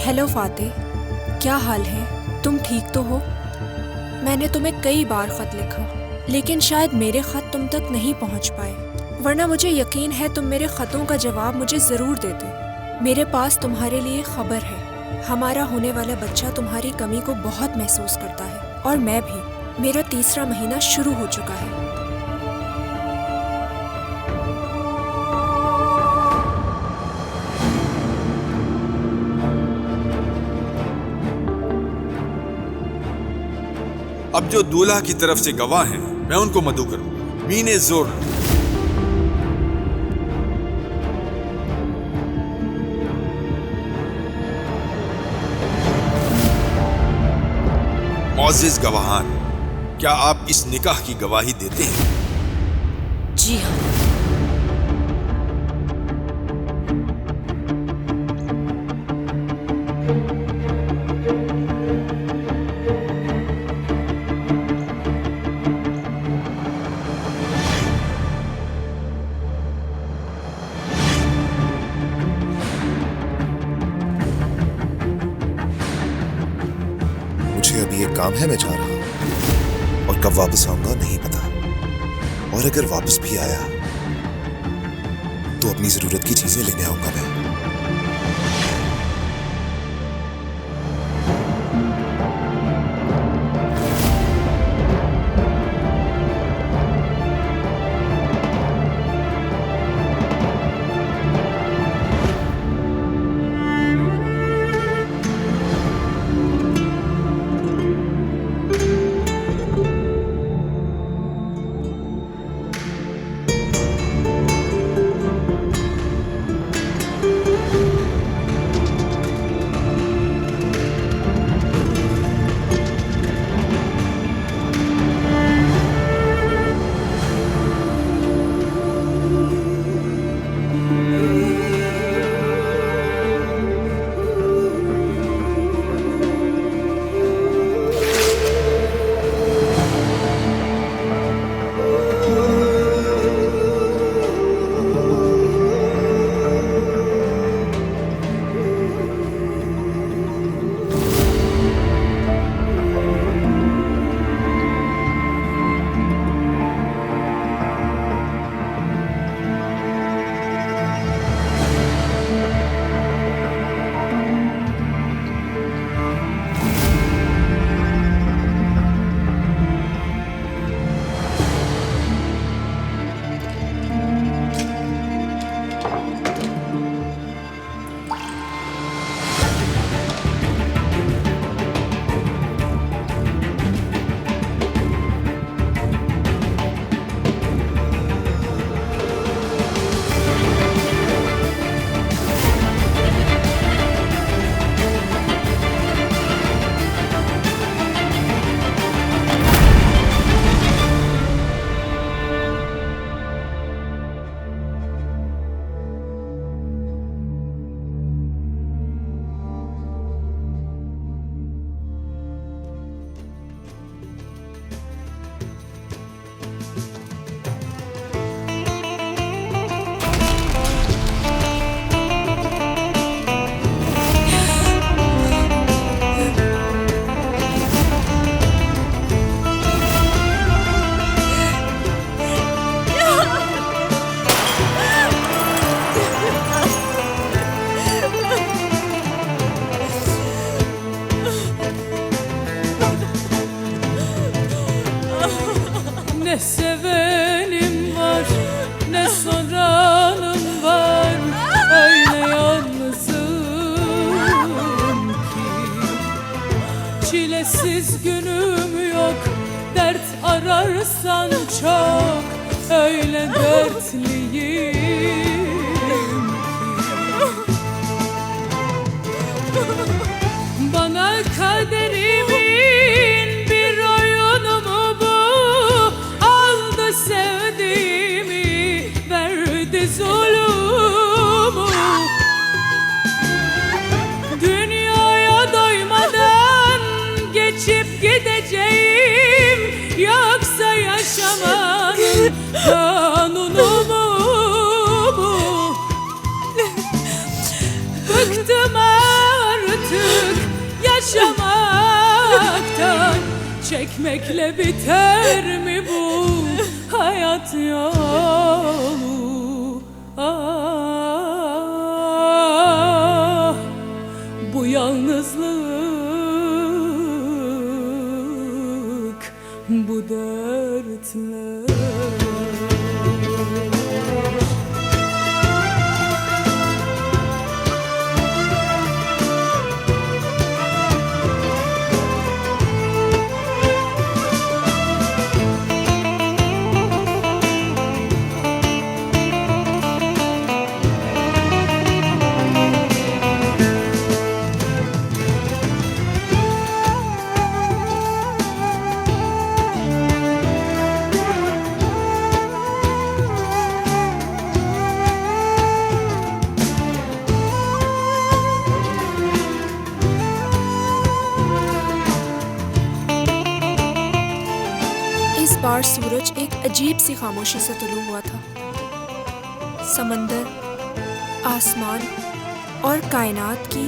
Hello Fateh, क्या हाल है? तुम ठीक तो हो? मैंने तुम्हें कई बार ख़त लिखा, लेकिन शायद मेरे ख़त तुम तक नहीं पहुंच पाए, वरना मुझे यकीन है तुम मेरे ख़तों का जवाब मुझे ज़रूर देते। मेरे पास तुम्हारे लिए खबर है। हमारा होने वाला बच्चा तुम्हारी कमी को बहुत महसूस करता है, और मैं भी। मेरा तीसरा महीना शुरू हो चुका है। अब जो दूल्हा की तरफ से गवाह हैं, मैं उनको मदऊ करूं। मीने जोर। मौजिज गवाहान, क्या आप इस निकाह की गवाही देते हैं? जी हाँ। मुझे अभी एक काम है, मैं जा रहा हूं और कब वापस आऊंगा नहीं पता। और अगर वापस भी आया तो अपनी जरूरत की चीजें लेने आऊंगा मैं। Ne sevenim var, ne soranım var. Öyle yalnızım ki çilesiz günüm yok. Dert ararsan çok, öyle dertliyim ki. Bana kaderimin bir oyunu mu bu? Sevdiğimi verdi zulümü. Dünyaya doymadan geçip gideceğim, yoksa yaşamanın kanunu mu bu? yaşamaktan. Çekmekle biter mi bu hayat yolu? Ah, bu yalnızlık, bu dertler. इस बार सूरज एक अजीब सी खामोशी से तुलू हुआ था। समंदर, आसमान और कायनात की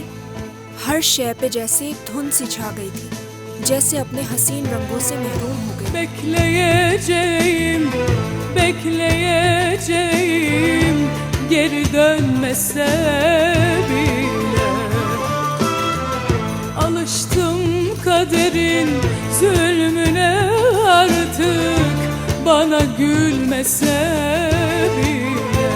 हर शय पे जैसे एक धुंध सी छा गई थी, जैसे अपने हसीन रंगों से महरूम हो गई। Bekleyeceğim, bekleyeceğim, geri dönmese bile. Alıştım kaderin zulmüne, artık bana gülmese bile.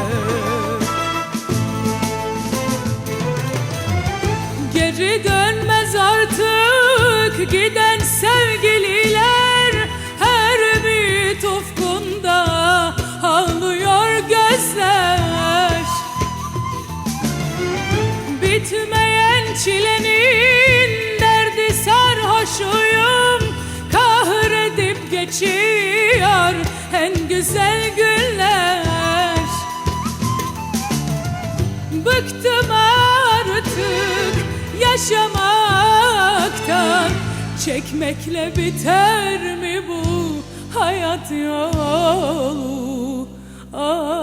Geri dönmez artık giden sevgililer, her bir ufkunda ağlıyor gözler. Bitmeyen çilenin derdi sarhoşuyum, kahredip geçiyor en güzel günler. Bıktım artık yaşamaktan, çekmekle biter mi bu hayat yolu? Ah,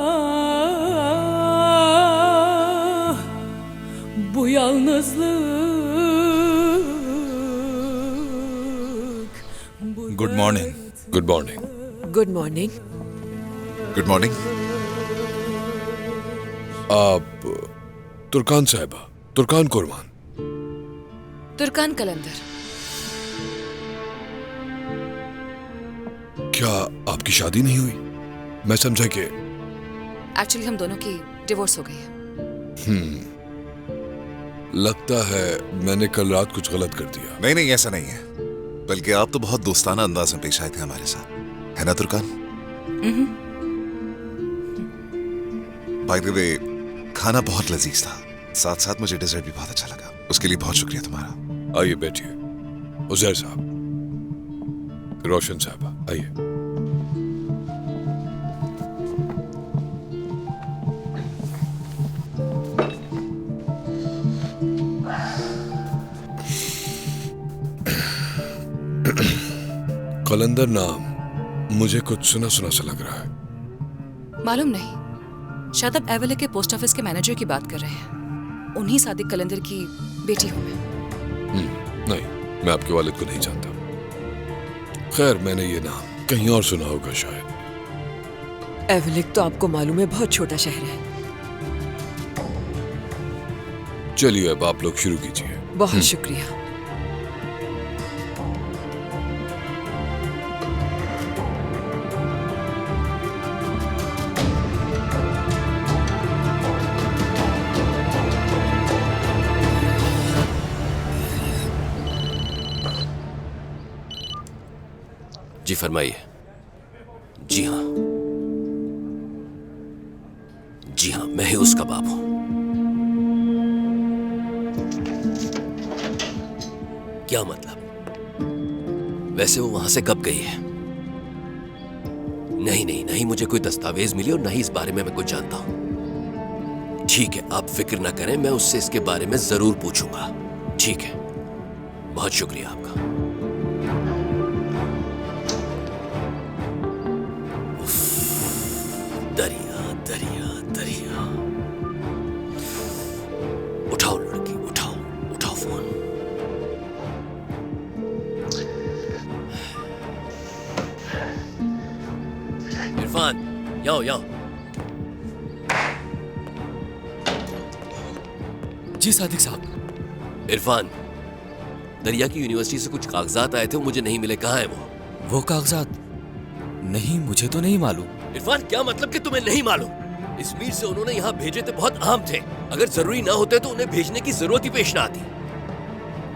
bu yalnızlık, bu Good morning. Good morning. Good morning. Good morning. आप तुर्कान साहिबा, तुर्कान कुर्बान। तुर्कान कलंदर। क्या आपकी शादी नहीं हुई? मैं समझा कि एक्चुअली हम दोनों की डिवोर्स हो गई है। लगता है मैंने कल रात कुछ गलत कर दिया। नहीं नहीं, ऐसा नहीं है, बल्कि आप तो बहुत दोस्ताना अंदाज में पेश आए थे हमारे साथ, है ना तुर्कान? बाय द वे, खाना बहुत लजीज था, साथ साथ मुझे डिजर्ट भी बहुत अच्छा लगा, उसके लिए बहुत शुक्रिया तुम्हारा। आइए बैठिए। उजैर साहब, रोशन साहबा, आइए। कलंदर नाम मुझे कुछ सुना सुना सा लग रहा है। मालूम नहीं, शायद आप एवले के पोस्ट ऑफिस के मैनेजर की बात कर रहे हैं। उन्हीं सादिक कलंदर की बेटी हूं मैं। नहीं, मैं आपके वालिद को नहीं जानता। खैर, मैंने ये नाम कहीं और सुना होगा शायद। एवलिक तो आपको मालूम है बहुत छोटा शहर है। चलिए अब आप लोग शुरू कीजिए। बहुत शुक्रिया। जी फरमाइए। जी हाँ, जी हाँ, मैं ही उसका बाप हूं। क्या मतलब? वैसे वो वहां से कब गई है? नहीं नहीं नहीं, मुझे कोई दस्तावेज मिली और नहीं इस बारे में मैं कुछ जानता हूं। ठीक है, आप फिक्र ना करें, मैं उससे इसके बारे में जरूर पूछूंगा। ठीक है, बहुत शुक्रिया आपका। दरिया दरिया दरिया। उठाओ लड़की, उठाओ, उठाओ फोन। यहाँ। जी सादिक साहब। इरफान, दरिया की यूनिवर्सिटी से कुछ कागजात आए थे, वो मुझे नहीं मिले, कहाँ है वो? कागजात नहीं, मुझे तो नहीं मालूम। इरफान, क्या मतलब कि तुम्हें नहीं मालूम? इस मीर से उन्होंने यहाँ भेजे थे, बहुत अहम थे। अगर जरूरी ना होते तो उन्हें भेजने की जरूरत ही पेश ना आती।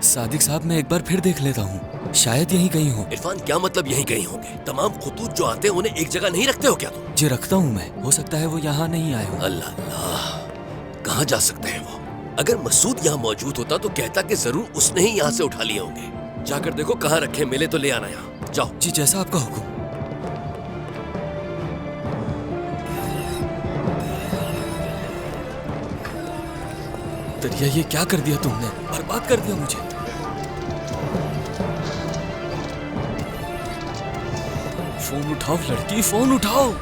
सादिक साहब, मैं एक बार फिर देख लेता हूँ, शायद यहीं कहीं हो। इरफान, क्या मतलब यहीं कहीं होंगे? तमाम खुतूत जो आते हैं उन्हें एक जगह नहीं रखते हो क्या तुम? जी रखता हूँ मैं, हो सकता है वो यहाँ नहीं आए हो। अल्लाह अल्लाह, कहाँ जा सकते हैं वो? अगर मसूद यहाँ मौजूद होता तो कहता कि जरूर उसने ही यहाँ से उठा लिए होंगे। जाकर देखो कहाँ रखे, मिले तो ले आना यहाँ। जाओ। जी जैसा आपका हुक्म। दरिया, ये क्या कर दिया तुमने? बर्बाद कर दिया मुझे। फोन उठाओ लड़की, फोन उठाओ।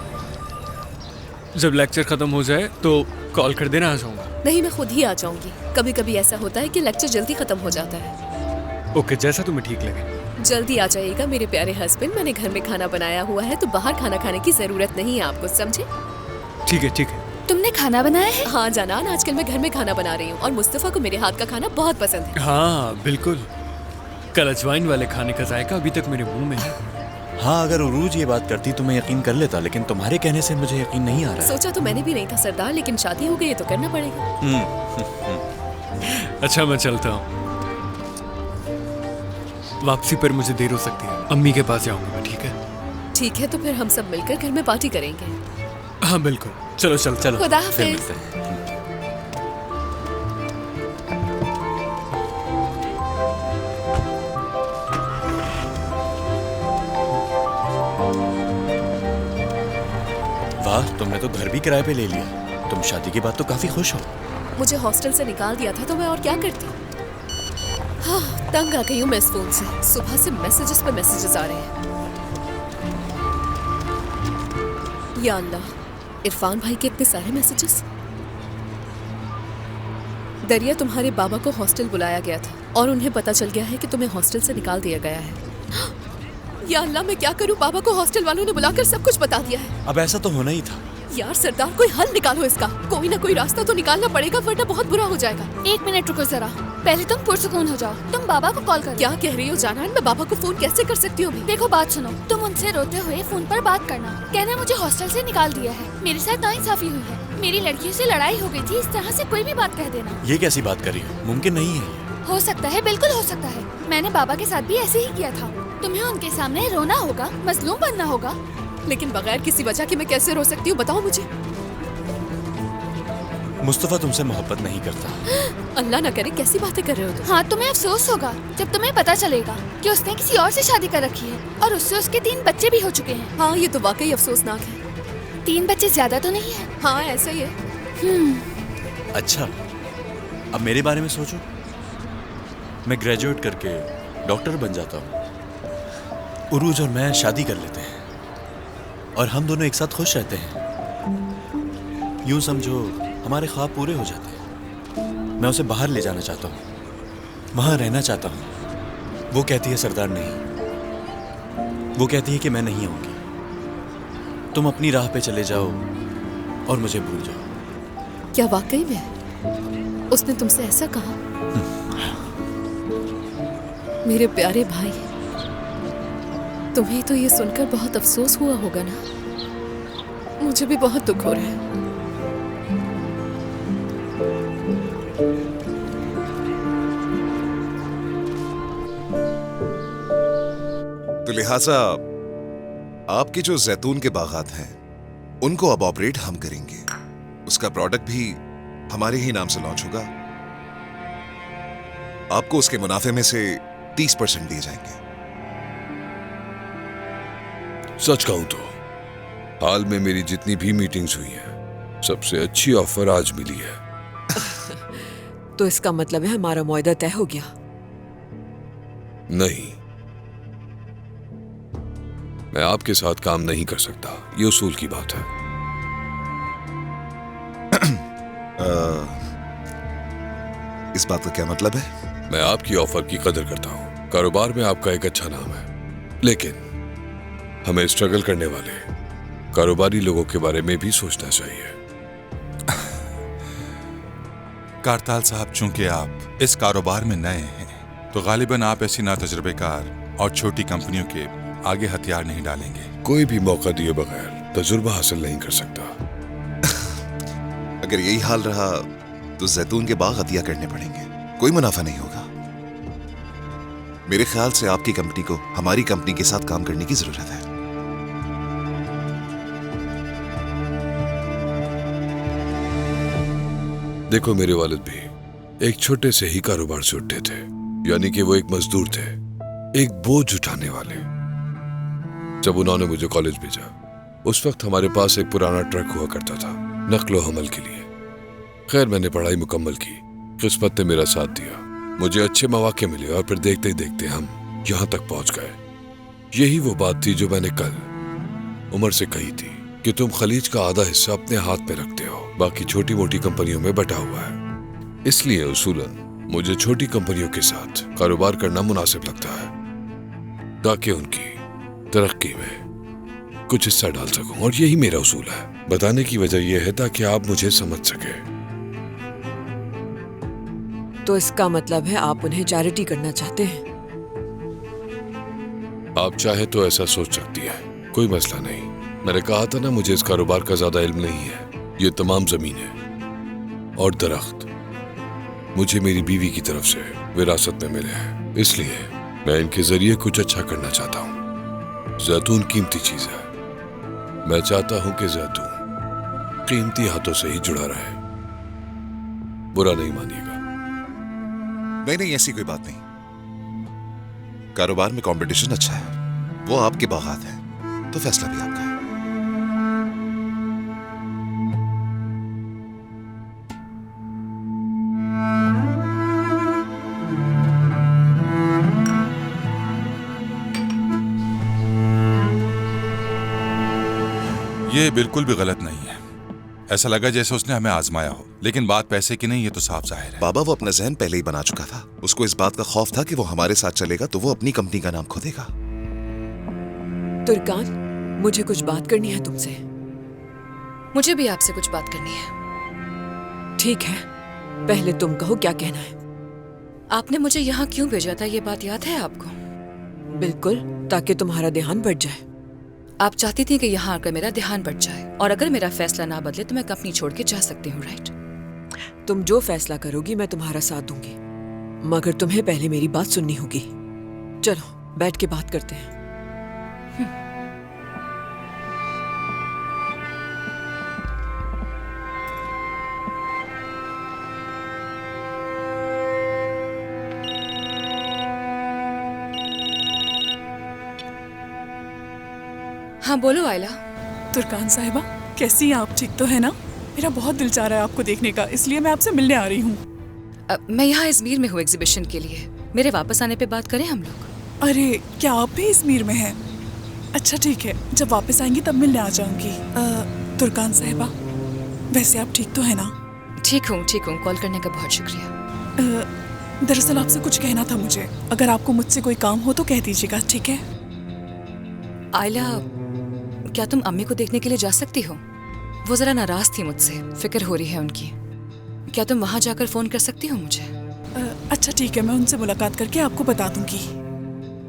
जब लेक्चर खत्म हो जाए तो कॉल कर देना, आ जाऊंगा। नहीं, मैं खुद ही आ जाऊंगी। कभी कभी ऐसा होता है कि लेक्चर जल्दी खत्म हो जाता है। ओके, जैसा तुम्हें ठीक लगे। जल्दी आ जाइएगा मेरे प्यारे हस्बैंड। मैंने घर में खाना बनाया हुआ है तो बाहर खाना खाने की जरूरत नहीं है आपको, समझे? ठीक है ठीक है। तुमने खाना बनाया है? हाँ जानान, आजकल मैं घर में खाना बना रही हूँ और मुस्तफा को मेरे हाथ का खाना बहुत पसंद है। हाँ बिल्कुल, कल अजवाइन वाले खाने का जायका अभी तक मेरे मुंह में है। हाँ, अगर उरूज ये बात करती तो मैं यकीन कर लेता, लेकिन तुम्हारे कहने से मुझे यकीन नहीं आ रहा है। सोचा तो मैंने भी नहीं था सरदार, लेकिन शादी हो गई है तो करना पड़ेगा। अच्छा, मैं चलता हूँ। वापसी पर मुझे देर हो सकती है, अम्मी के पास जाऊंगा मैं। ठीक है? ठीक है, तो फिर हम सब मिलकर घर में पार्टी करेंगे। हाँ बिल्कुल, चलो चलो चलो। खुदा फिर हाफिज। मिलते हैं। वाह, तुमने तो घर भी किराए पे ले लिया। तुम शादी के बाद तो काफी खुश हो। मुझे हॉस्टल से निकाल दिया था तो मैं और क्या करती। हाँ, तंग आ गई हूँ मैं इस फोन से। सुबह से मैसेजेस पे मैसेजेस आ रहे हैं। या अल्लाह, इरफान भाई के इतने सारे मैसेजेस। दरिया, तुम्हारे बाबा को हॉस्टल बुलाया गया था और उन्हें पता चल गया है कि तुम्हें हॉस्टल से निकाल दिया गया है। या अल्लाह, मैं क्या करूं? बाबा को हॉस्टल वालों ने बुलाकर सब कुछ बता दिया है। अब ऐसा तो होना ही था। यार सरदार, कोई हल निकालो इसका। कोई ना कोई रास्ता तो निकालना पड़ेगा, वरना बहुत बुरा हो जाएगा। 1 मिनट रुको जरा, पहले तुम पुरसुकून हो जाओ। तुम बाबा को कॉल करो। क्या कह रही हो जानान? मैं बाबा को फोन कैसे कर सकती हूँ अभी? देखो, बात सुनो। तुम उनसे रोते हुए फोन पर बात करना, कहना मुझे हॉस्टल से निकाल दिया है, मेरे साथ नाइंसाफी हुई है, मेरी लड़कियों से लड़ाई हो गई थी। इस तरह से कोई भी बात कह देना। ये कैसी बात कर रही हो? मुमकिन नहीं है। हो सकता है, बिल्कुल हो सकता है। मैंने बाबा के साथ भी ऐसे ही किया था। तुम्हें उनके सामने रोना होगा, मजलूम बनना होगा। लेकिन बगैर किसी वजह के मैं कैसे रो सकती हूँ, बताओ मुझे। मुस्तफा तुमसे मोहब्बत नहीं करता। अल्लाह ना करे, कैसी बातें कर रहे हो तुम? हाँ, तुम्हें अफसोस होगा जब तुम्हें पता चलेगा कि उसने किसी और से शादी कर रखी है और उससे उसके 3 बच्चे भी हो चुके हैं। हाँ, ये तो वाकई अफसोसनाक है। 3 बच्चे ज्यादा तो नहीं है? हाँ, ऐसा ही है। अच्छा, अब मेरे बारे में सोचो। मैं ग्रेजुएट करके डॉक्टर बन जाता हूँ, उरूज और मैं शादी कर लेते हैं और हम दोनों एक साथ खुश रहते हैं। यूं समझो हमारे ख्वाब पूरे हो जाते हैं। मैं उसे बाहर ले जाना चाहता हूँ, वहां रहना चाहता हूँ। वो कहती है सरदार नहीं, वो कहती है कि मैं नहीं आऊंगी, तुम अपनी राह पे चले जाओ और मुझे भूल जाओ। क्या वाकई में उसने तुमसे ऐसा कहा? मेरे प्यारे भाई, तुम्हें तो ये सुनकर बहुत अफसोस हुआ होगा ना? मुझे भी बहुत दुख हो रहा है। तो लिहाजा आपके जो जैतून के बागात हैं उनको अब ऑपरेट हम करेंगे। उसका प्रोडक्ट भी हमारे ही नाम से लॉन्च होगा। आपको उसके मुनाफे में से 30% दिए जाएंगे। सच कहूं तो हाल में मेरी जितनी भी मीटिंग्स हुई हैं, सबसे अच्छी ऑफर आज मिली है। तो इसका मतलब है हमारा मुआहदा तय हो गया? नहीं, मैं आपके साथ काम नहीं कर सकता, ये उसूल की बात है। इस बात का क्या मतलब है? मैं आपकी ऑफर की कदर करता हूं, कारोबार में आपका एक अच्छा नाम है, लेकिन हमें स्ट्रगल करने वाले कारोबारी लोगों के बारे में भी सोचना चाहिए। कारताल साहब, चूंकि आप इस कारोबार में नए हैं तो गालिबन आप ऐसी नातजुर्बेकार और छोटी कंपनियों के आगे हथियार नहीं डालेंगे। कोई भी मौका दिए बगैर तजुर्बा हासिल नहीं कर सकता। अगर यही हाल रहा तो जैतून के बाग अतिया करने पड़ेंगे, कोई मुनाफा नहीं होगा। मेरे ख्याल से आपकी कंपनी को हमारी कंपनी के साथ काम करने की जरूरत है। देखो, मेरे वालिद भी एक छोटे से ही कारोबार से उठे थे, यानी कि वो एक मजदूर थे, एक बोझ उठाने वाले। जब उन्होंने मुझे कॉलेज भेजा, उस वक्त हमारे पास एक पुराना ट्रक हुआ करता था नक्लो हमल के लिए। खैर, मैंने पढ़ाई मुकम्मल की, किस्मत ने मेरा साथ दिया, मुझे अच्छे मौके मिले और फिर देखते ही देखते हम यहां तक पहुंच गए। यही वो बात थी जो मैंने कल उमर से कही थी कि तुम खलीज का आधा हिस्सा अपने हाथ में रखते हो, बाकी छोटी मोटी कंपनियों में बटा हुआ है। इसलिए उसूलन मुझे छोटी कंपनियों के साथ कारोबार करना मुनासिब लगता है, ताकि उनकी तरक्की में कुछ हिस्सा डाल सकूं। और यही मेरा उसूल है। बताने की वजह यह है ताकि आप मुझे समझ सके। तो इसका मतलब है आप उन्हें चैरिटी करना चाहते हैं? आप चाहे तो ऐसा सोच सकती है, कोई मसला नहीं। मैंने कहा था ना, मुझे इस कारोबार का ज्यादा इल्म नहीं है। ये तमाम जमीनें और दरख्त मुझे मेरी बीवी की तरफ से विरासत में मिले हैं, इसलिए मैं इनके जरिए कुछ अच्छा करना चाहता हूँ। जैतून कीमती चीज है, मैं चाहता हूं कि जैतून कीमती हाथों से ही जुड़ा रहे। बुरा नहीं मानिएगा। नहीं, ऐसी कोई बात नहीं। कारोबार में कंपटीशन अच्छा है, वो आपके बागात हैं, तो फैसला भी आपका है। ये बिल्कुल भी गलत नहीं है। ऐसा लगा जैसे उसने हमें आजमाया हो, लेकिन बात पैसे की नहीं, ये तो साफ जाहिर है। बाबा वो अपना जहन पहले ही बना चुका था। उसको इस बात का खौफ था कि वो हमारे साथ चलेगा तो वो अपनी कंपनी का नाम खो देगा। तुर्कान, मुझे कुछ बात करनी है तुमसे। मुझे भी आपसे कुछ बात करनी है। ठीक है, पहले तुम कहो क्या कहना है। आपने मुझे यहाँ क्यों भेजा था, ये बात याद है आपको? बिल्कुल, ताकि तुम्हारा ध्यान बढ़ जाए। आप चाहती थी कि यहाँ आकर मेरा ध्यान बढ़ जाए, और अगर मेरा फैसला ना बदले तो मैं कंपनी छोड़ के जा सकती हूँ, राइट? तुम जो फैसला करोगी मैं तुम्हारा साथ दूंगी, मगर तुम्हें पहले मेरी बात सुननी होगी। चलो बैठ के बात करते हैं। हाँ बोलो आयला। तुर्कान साहिबा, कैसी हैं आप? ठीक तो है ना? मेरा बहुत दिल चाह रहा है आपको देखने का, इसलिए मैं आपसे मिलने आ रही हूँ। मैं यहाँ इजमीर में हूँ एग्जीबिशन के लिए। मेरे वापस आने पे बात करें हम लोग? अरे, क्या आप भी इजमीर में हैं? अच्छा ठीक है, जब वापस आएंगी तब मिलने आ जाऊंगी। तुर्कान साहिबा, वैसे आप ठीक तो है ना? ठीक हूँ। कॉल करने का बहुत शुक्रिया। दरअसल आपसे कुछ कहना था मुझे। अगर आपको मुझसे कोई काम हो तो कह दीजिएगा, ठीक है? आयला, क्या तुम अम्मी को देखने के लिए जा सकती हो? वो जरा नाराज थी मुझसे, फिक्र हो रही है उनकी। क्या तुम वहां जाकर फोन कर सकती हो मुझे? अच्छा ठीक है, मैं उनसे मुलाकात करके आपको बता दूंगी।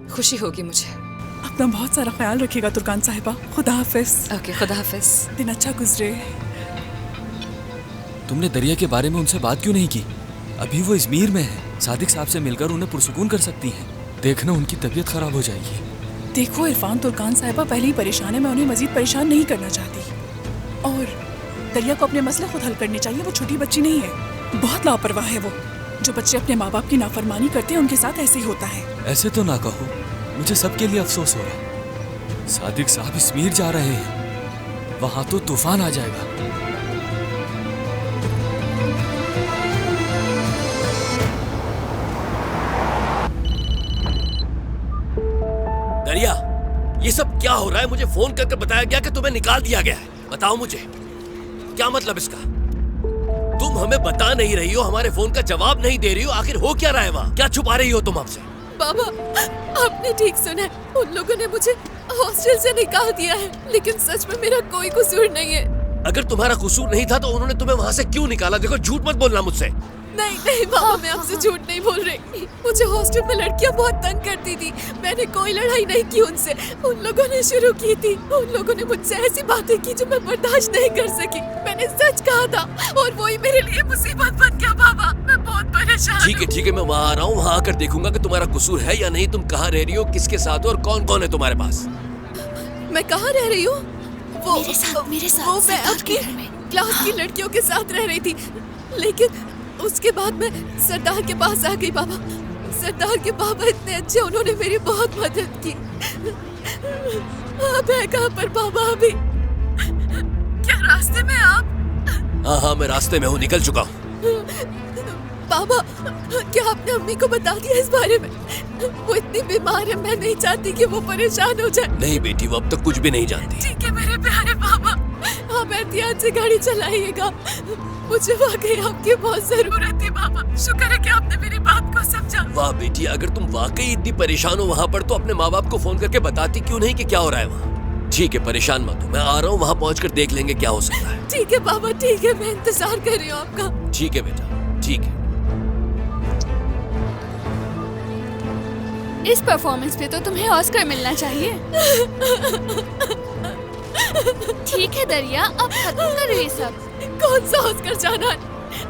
खुशी होगी मुझे। अपना बहुत सारा ख्याल रखिएगा तुर्कान साहिबा। खुदा हाफिज। ओके, खुदा हाफिज। दिन अच्छा गुजरे। तुमने दरिया के बारे में उनसे बात क्यों नहीं की? अभी वो इजमीर में है, सादिक साहब से मिलकर उन्हें पुरसुकून कर सकती हैं। देखना उनकी तबीयत खराब हो जाएगी। देखो इरफान, तुर्कान साहिबा पहले ही परेशान है, मैं उन्हें मजीद परेशान नहीं करना चाहती। और दरिया को अपने मसले खुद हल करने चाहिए, वो छोटी बच्ची नहीं है, बहुत लापरवाह है वो। जो बच्चे अपने माँ बाप की नाफरमानी करते हैं उनके साथ ऐसे ही होता है। ऐसे तो ना कहो, मुझे सबके लिए अफसोस हो रहा है। सादिक साहब इजमीर जा रहे हैं, वहां तो तूफान आ जाएगा। दरिया, ये सब क्या हो रहा है? मुझे फोन करके बताया गया कि तुम्हें निकाल दिया गया है। बताओ मुझे, क्या मतलब इसका? तुम हमें बता नहीं रही हो, हमारे फोन का जवाब नहीं दे रही हो, आखिर हो क्या रहा है वहाँ? क्या छुपा रही हो तुम हमसे? बाबा, आपने ठीक सुना है। उन लोगों ने मुझे हॉस्टल से निकाल दिया है, लेकिन सच में मेरा कोई कसूर नहीं है। अगर तुम्हारा कसूर नहीं था तो उन्होंने तुम्हें वहाँ से क्यों निकाला? देखो, झूठ मत बोलना मुझसे। नहीं नहीं पापा, मैं आपसे झूठ नहीं बोल रही। मुझे हॉस्टल में लड़कियां बहुत तंग करती थी। मैंने कोई लड़ाई नहीं की उनसे, उन लोगों ने शुरू की थी। उन लोगों ने मुझसे ऐसी बातें की जो मैं बर्दाश्त नहीं कर सकी। मैंने सच कहा था और वही मेरे लिए मुसीबत बन गया पापा। मैं बहुत परेशान। ठीक है, मैं वहाँ आ रहा हूँ। वहाँ आकर देखूंगा कि तुम्हारा कसूर है या नहीं। तुम कहाँ रह रही हो, किसके साथ हो और कौन कौन है तुम्हारे पास? मैं कहाँ रह रही हूँ? मेरे साथ वो मैं अपनी क्लास की लड़कियों के साथ रह रही थी, लेकिन उसके बाद मैं सरदार के पास आ गई पापा। सरदार के पापा इतने अच्छे, उन्होंने मेरी बहुत मदद की। आप है कहाँ पर पापा अभी? क्या रास्ते में आप? हाँ, मैं रास्ते में हूँ, निकल चुका हूँ। पापा, क्या आपने अम्मी को बता दिया इस बारे में? वो इतनी बीमार है, मैं नहीं चाहती कि वो परेशान हो जाए। नहीं बेटी, वो अब तक कुछ भी नहीं जानती। ठीक है मेरे प्यारे पापा, आप एहतियात से गाड़ी चलाइएगा। मुझे वाकई आपकी बहुत जरूरत थी पापा। शुक्र है कि आपने मेरी बात को समझा। वाह बेटी, अगर तुम वाकई इतनी परेशान हो वहाँ पर तो अपने माँ बाप को फोन करके बताती क्यों नहीं कि क्या हो रहा है वहाँ। ठीक है, परेशान मत हो, मैं आ रहा हूँ। वहाँ पहुँचकर देख लेंगे क्या हो सकता है। ठीक है पापा, ठीक है, मैं इंतजार कर रही हूँ आपका। ठीक है बेटा, ठीक है। इस परफॉर्मेंस पे तो तुम्हें ऑस्कर मिलना चाहिए। ठीक है दरिया, अब खत्म करो ये सब। कौन सा ऑस्कर जाना है?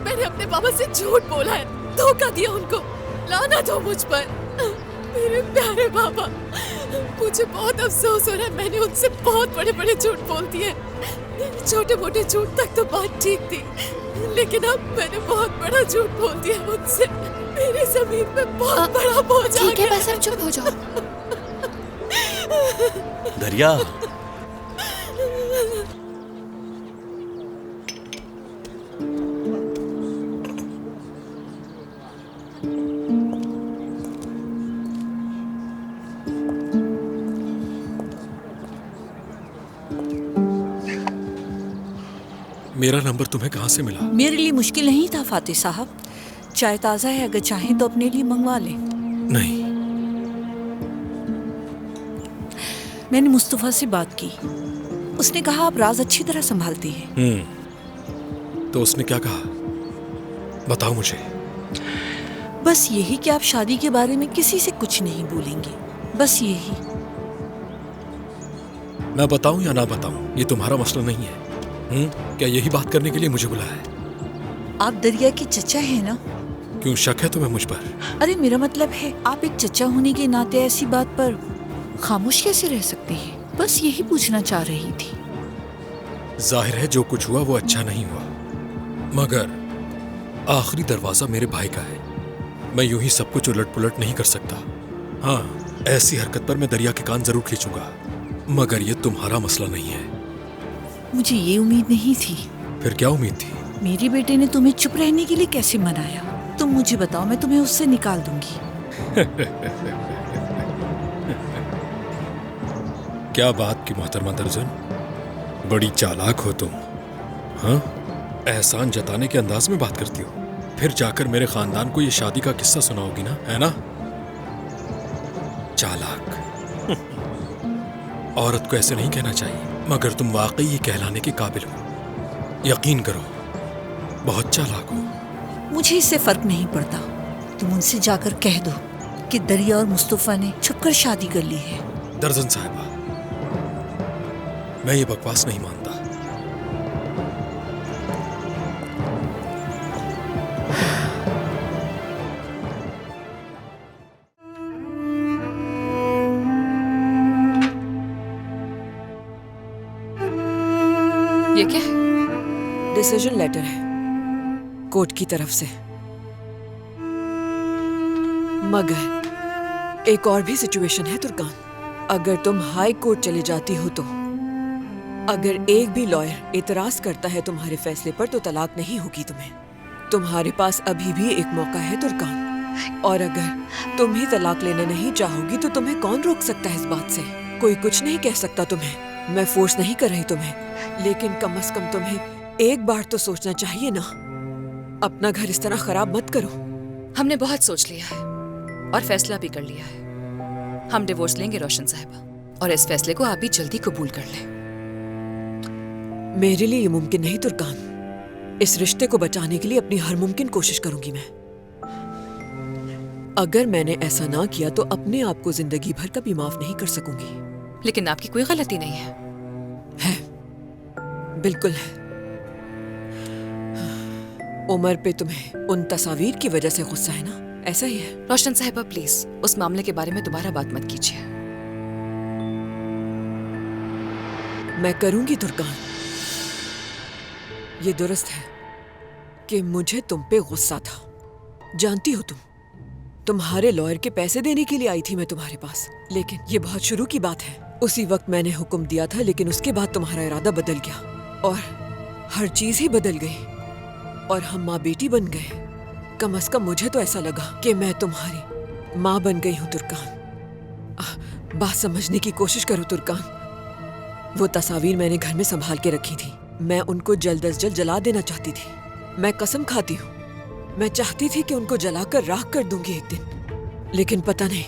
मैंने अपने पापा से झूठ बोला है, धोखा दिया उनको। लानत हो मुझ पर। मेरे प्यारे पापा, मुझे बहुत अफसोस हो रहा है। मैंने उनसे बहुत बड़े बड़े झूठ बोल दिए। छोटे मोटे झूठ तक तो बात ठीक थी, लेकिन अब मैंने बहुत बड़ा झूठ बोल दिया उनसे। मेरे जमीन पे बहुत बड़ा बोझ आ गया। ठीक है, बस अब चुप हो जाओ। दरिया, मेरा नंबर तुम्हें कहाँ से मिला? मेरे लिए मुश्किल नहीं था फातिह साहब। चाय ताज़ा है, अगर चाहें तो अपने लिए मंगवा लें। नहीं। मैंने मुस्तफ़ा से बात की, उसने कहा आप राज अच्छी तरह संभालती हैं। तो उसने क्या कहा? बताओ मुझे। बस यही कि आप शादी के बारे में किसी से कुछ नहीं बोलेंगे, बस यही। मैं बताऊं या ना बताऊं, ये तुम्हारा मसला नहीं है। क्या यही बात करने के लिए मुझे बुलाया है? आप दरिया के चचा हैं ना? क्यों शक है तुम्हें मुझ पर? अरे मेरा मतलब है, आप एक चचा होने के नाते ऐसी बात पर खामोश कैसे रह सकते हैं? बस यही पूछना चाह रही थी। जाहिर है जो कुछ हुआ वो अच्छा नहीं हुआ, मगर आखिरी दरवाजा मेरे भाई का है। मैं यूं ही सब कुछ उलट पुलट नहीं कर सकता। हाँ, ऐसी हरकत पर मैं दरिया के कान जरूर खींचूंगा, मगर ये तुम्हारा मसला नहीं है। मुझे ये उम्मीद नहीं थी। फिर क्या उम्मीद थी? मेरे बेटे ने तुम्हें चुप रहने के लिए कैसे मनाया? तुम मुझे बताओ, मैं तुम्हें उससे निकाल दूंगी। क्या बात की मोहतरमा दर्जन, बड़ी चालाक हो तुम। हाँ, एहसान जताने के अंदाज में बात करती हो, फिर जाकर मेरे खानदान को ये शादी का किस्सा सुनाओगी ना, है ना? चालाक। औरत को ऐसे नहीं कहना चाहिए, मगर तुम वाकई ये कहलाने के काबिल हो। यकीन करो, बहुत चालाक हो। मुझे इससे फर्क नहीं पड़ता। तुम उनसे जाकर कह दो कि दरिया और मुस्तफा ने छुपकर शादी कर ली है। दर्जन साहिबा, मैं ये बकवास नहीं मानता। ये क्या है? डिसीजन लेटर है कोर्ट की तरफ से। मगर एक और भी सिचुएशन है तुर्कान। अगर तुम हाई कोर्ट चले जाती हो तो अगर एक भी लॉयर एतराज करता है तुम्हारे फैसले पर तो तलाक नहीं होगी तुम्हें। तुम्हारे पास अभी भी एक मौका है तुर्कान, और अगर तुम ही तलाक लेना नहीं चाहोगी तो तुम्हें कौन रोक सकता है इस बात से? कोई कुछ नहीं कह सकता तुम्हें। मैं फोर्स नहीं कर रही तुम्हें, लेकिन कम से कम तुम्हें एक बार तो सोचना चाहिए ना। अपना घर इस तरह खराब मत करो। हमने बहुत सोच लिया है और फैसला भी कर लिया है। हम डिवोर्स लेंगे रोशन साहिबा। और इस फैसले को आप भी जल्दी कबूल कर लें। मेरे लिए ये मुमकिन नहीं तुर्कान। इस रिश्ते को बचाने के लिए अपनी हर मुमकिन कोशिश करूंगी मैं। अगर मैंने ऐसा ना किया तो अपने आप को जिंदगी भर कभी माफ नहीं कर सकूंगी। लेकिन आपकी कोई गलती नहीं है। बिल्कुल है। उमर पे तुम्हें उन तस्वीर की वजह से गुस्सा है ना? ऐसा ही है। रोशन साहिबा प्लीज उस मामले के बारे में दोबारा बात मत कीजिए। मैं करूंगी तुर्कान। ये दुरुस्त है कि मुझे तुम पे गुस्सा था। जानती हो तुम्हारे लॉयर के पैसे देने के लिए आई थी मैं तुम्हारे पास, लेकिन ये बहुत शुरू की बात है। उसी वक्त मैंने हुक्म दिया था, लेकिन उसके बाद तुम्हारा इरादा बदल गया और हर चीज ही बदल गई और हम माँ बेटी बन गए। कम से कम मुझे तो ऐसा लगा कि मैं तुम्हारी माँ बन गई हूँ तुर्कान। बात समझने की कोशिश करो तुर्कान। वो तस्वीर मैंने घर में संभाल के रखी थी। मैं उनको जल्द अज जल्द जला देना चाहती थी। मैं कसम खाती हूँ, मैं चाहती थी कि उनको जलाकर राख कर दूंगी एक दिन। लेकिन पता नहीं,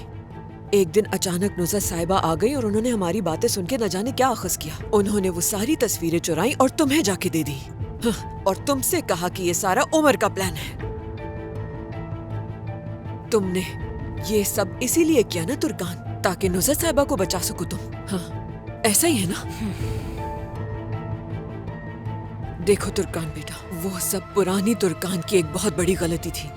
एक दिन अचानक नुज़रत साहिबा आ गई और उन्होंने हमारी बातें सुन के न जाने क्या अखज़ किया। उन्होंने वो सारी तस्वीरें चुराई और तुम्हें जाके दे दी। और तुमसे कहा कि ये सारा उमर का प्लान है। तुमने ये सब इसीलिए किया ना तुर्कान, ताकि नुज़रत साहिबा को बचा सको तुम। हाँ, ऐसा ही है ना? देखो तुर्कान बेटा, वो सब पुरानी तुर्कान की एक बहुत बड़ी गलती थी।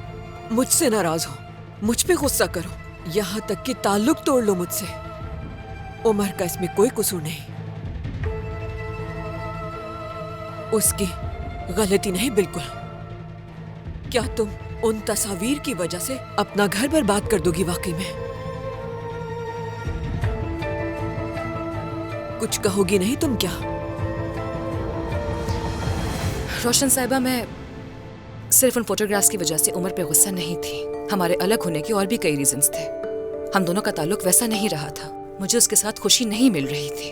मुझसे नाराज हो, मुझ पे गुस्सा करो, यहाँ तक कि ताल्लुक तोड़ लो मुझसे। उमर का इसमें कोई कसूर नहीं। उसकी गलती नहीं बिल्कुल। क्या तुम उन तस्वीर की वजह से अपना घर बर्बाद कर दोगी वाकई में? कुछ कहोगी नहीं तुम क्या? रोशन साहिबा, मैं सिर्फ उन फोटोग्राफ्स की वजह से उमर पे गुस्सा नहीं थी। हमारे अलग होने के और भी कई रीजंस थे। हम दोनों का ताल्लुक वैसा नहीं रहा था। मुझे उसके साथ खुशी नहीं मिल रही थी।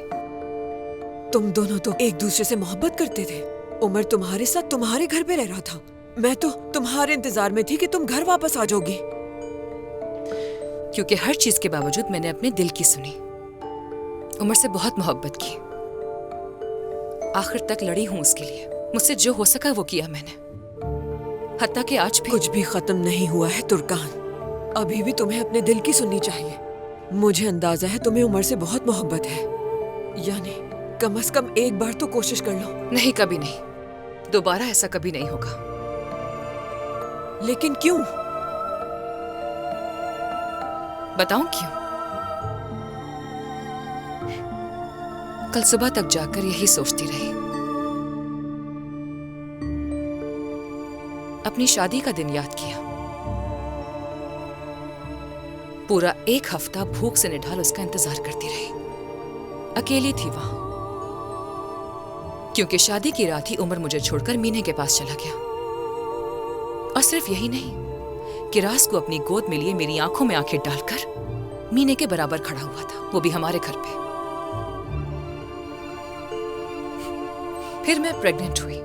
तुम दोनों तो एक दूसरे से मोहब्बत करते थे। उमर तुम्हारे साथ तुम्हारे घर पे रह रहा था। मैं तो तुम्हारे इंतजार में थी कि तुम घर वापस आ जाओगी। क्योंकि हर चीज के बावजूद मैंने अपने दिल की सुनी। उमर से बहुत मोहब्बत की। आखिर तक लड़ी हूं उसके लिए। मुझसे जो हो सका वो किया मैंने। हत्ता कि आज भी कुछ भी खत्म नहीं हुआ है तुर्कान। अभी भी तुम्हें अपने दिल की सुननी चाहिए। मुझे अंदाजा है तुम्हें उमर से बहुत मोहब्बत है। यानी कम से कम एक बार तो कोशिश कर लो। नहीं, कभी नहीं। दोबारा ऐसा कभी नहीं होगा। लेकिन क्यों? बताऊं क्यों? कल सुबह तक जाकर यही सोचती रही। अपनी शादी का दिन याद किया। पूरा एक हफ्ता भूख से निढाल उसका इंतजार करती रही। अकेली थी वहां, क्योंकि शादी की रात ही उमर मुझे छोड़कर मीने के पास चला गया। और सिर्फ यही नहीं, किरास को अपनी गोद में लिए मेरी आंखों में आंखें डालकर मीने के बराबर खड़ा हुआ था, वो भी हमारे घर पे। फिर मैं प्रेग्नेंट हुई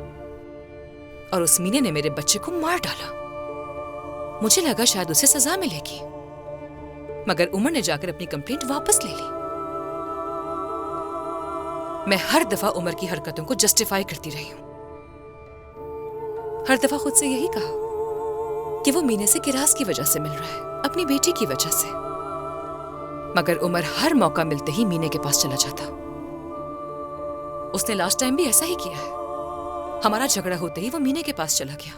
और उस मीने ने मेरे बच्चे को मार डाला। मुझे लगा शायद उसे सजा मिलेगी, मगर उमर ने जाकर अपनी कंप्लेंट वापस ले ली। मैं हर दफा उमर की हरकतों को जस्टिफाई करती रही हूं। हर दफा खुद से यही कहा कि वो मीने से किरास की वजह से मिल रहा है, अपनी बेटी की वजह से। मगर उमर हर मौका मिलते ही मीने के पास चला जाता। उसने लास्ट टाइम भी ऐसा ही किया है। हमारा झगड़ा होते ही वो मीने के पास चला गया।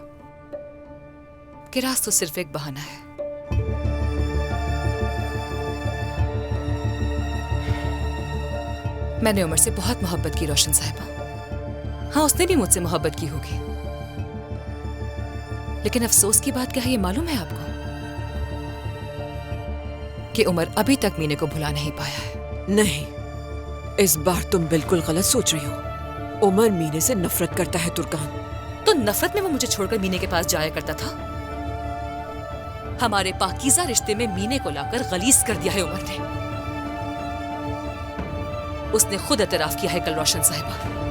किरास तो सिर्फ एक बहाना है। मैंने उमर से बहुत मोहब्बत की रोशन साहिबा। हाँ, उसने भी मुझसे मोहब्बत की होगी, लेकिन अफसोस की बात क्या है ये मालूम है आपको? कि उमर अभी तक मीने को भुला नहीं पाया है। नहीं, इस बार तुम बिल्कुल गलत सोच रही हो। उमर मीने से नफरत करता है तुर्कान। तो नफरत में वो मुझे छोड़कर मीने के पास जाया करता था। हमारे पाकीज़ा रिश्ते में मीने को लाकर गलीज कर दिया है उमर ने। उसने खुद एतराफ किया है कल रोशन साहिबा।